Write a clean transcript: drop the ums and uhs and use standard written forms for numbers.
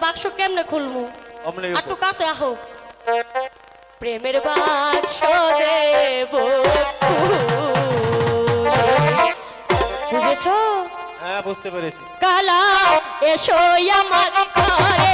বাক্স কেমনে খুলবো একটু কাছে আহো প্রেমের বাক্স দেব বুঝেছো হ্যাঁ বুঝতে পেরেছি কালা এসো আমার ঘরে